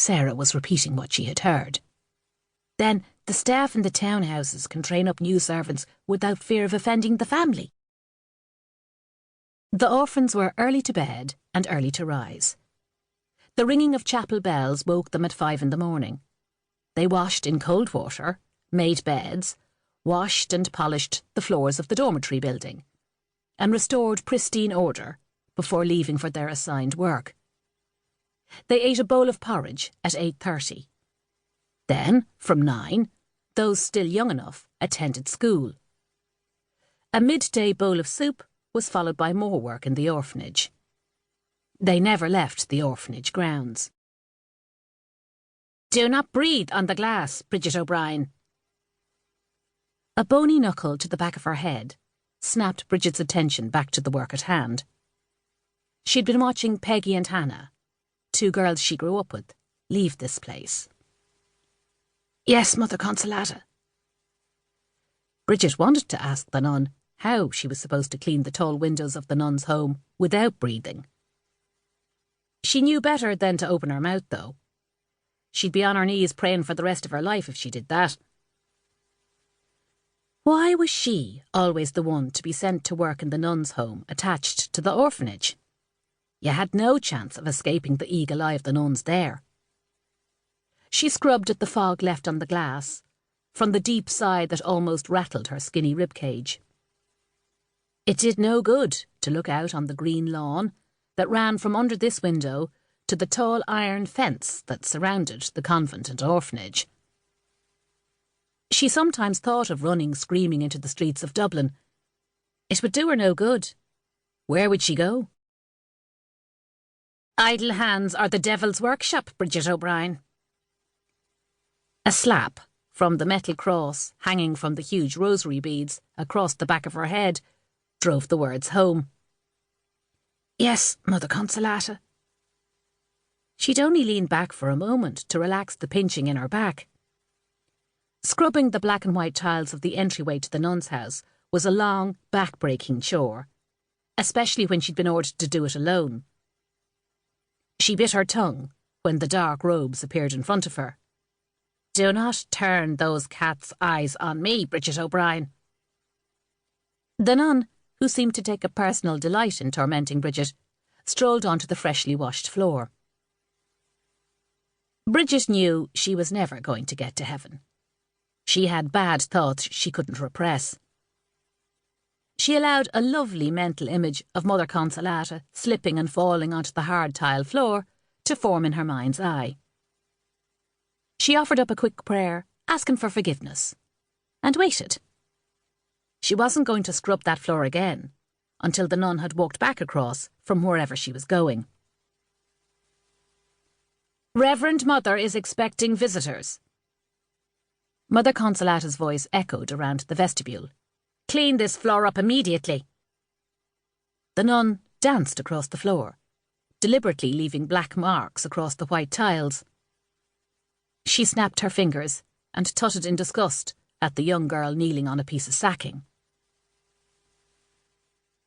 Sarah was repeating what she had heard. Then the staff in the townhouses can train up new servants without fear of offending the family. The orphans were early to bed and early to rise. The ringing of chapel bells woke them at 5 in the morning. They washed in cold water, made beds, washed and polished the floors of the dormitory building, and restored pristine order before leaving for their assigned work. They ate a bowl of porridge at 8:30. Then, from 9, those still young enough attended school. A midday bowl of soup was followed by more work in the orphanage. They never left the orphanage grounds. "Do not breathe on the glass, Bridget O'Brien." A bony knuckle to the back of her head snapped Bridget's attention back to the work at hand. She'd been watching Peggy and Hannah, 2 girls she grew up with, leave this place. "Yes, Mother Consolata." Bridget wanted to ask the nun how she was supposed to clean the tall windows of the nun's home without breathing. She knew better than to open her mouth, though. She'd be on her knees praying for the rest of her life if she did that. Why was she always the one to be sent to work in the nun's home attached to the orphanage? You had no chance of escaping the eagle eye of the nuns there. She scrubbed at the fog left on the glass from the deep sigh that almost rattled her skinny ribcage. It did no good to look out on the green lawn that ran from under this window to the tall iron fence that surrounded the convent and orphanage. She sometimes thought of running screaming into the streets of Dublin. It would do her no good. Where would she go? "Idle hands are the devil's workshop, Bridget O'Brien." A slap from the metal cross hanging from the huge rosary beads across the back of her head drove the words home. "Yes, Mother Consolata." She'd only leaned back for a moment to relax the pinching in her back. Scrubbing the black and white tiles of the entryway to the nun's house was a long, back-breaking chore, especially when she'd been ordered to do it alone. She bit her tongue when the dark robes appeared in front of her. "Do not turn those cat's eyes on me, Bridget O'Brien." The nun, who seemed to take a personal delight in tormenting Bridget, strolled onto the freshly washed floor. Bridget knew she was never going to get to heaven. She had bad thoughts she couldn't repress. She allowed a lovely mental image of Mother Consolata slipping and falling onto the hard tile floor to form in her mind's eye. She offered up a quick prayer, asking for forgiveness, and waited. She wasn't going to scrub that floor again until the nun had walked back across from wherever she was going. "Reverend Mother is expecting visitors." Mother Consolata's voice echoed around the vestibule. "Clean this floor up immediately." The nun danced across the floor, deliberately leaving black marks across the white tiles. She snapped her fingers and tutted in disgust at the young girl kneeling on a piece of sacking.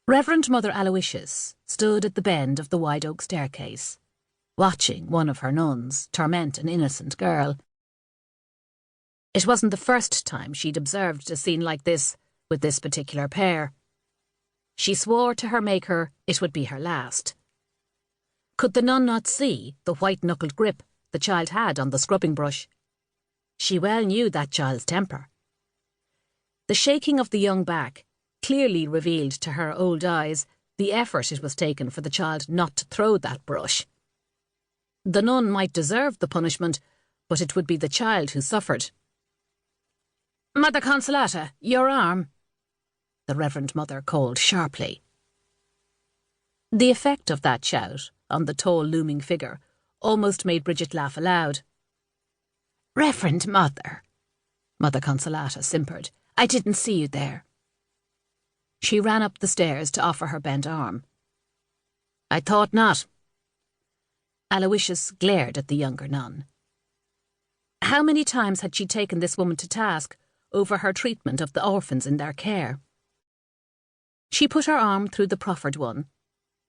Reverend Mother Aloysius stood at the bend of the wide oak staircase, watching one of her nuns torment an innocent girl. It wasn't the first time she'd observed a scene like this with this particular pair. She swore to her Maker it would be her last. Could the nun not see the white-knuckled grip the child had on the scrubbing brush? She well knew that child's temper. The shaking of the young back clearly revealed to her old eyes the effort it was taken for the child not to throw that brush. The nun might deserve the punishment, but it would be the child who suffered. "Mother Consolata, your arm," the Reverend Mother called sharply. The effect of that shout on the tall looming figure almost made Bridget laugh aloud. "Reverend Mother," Mother Consolata simpered, "I didn't see you there." She ran up the stairs to offer her bent arm. "I thought not." Aloysius glared at the younger nun. How many times had she taken this woman to task over her treatment of the orphans in their care? She put her arm through the proffered one,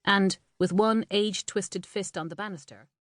and, with one age-twisted fist on the banister,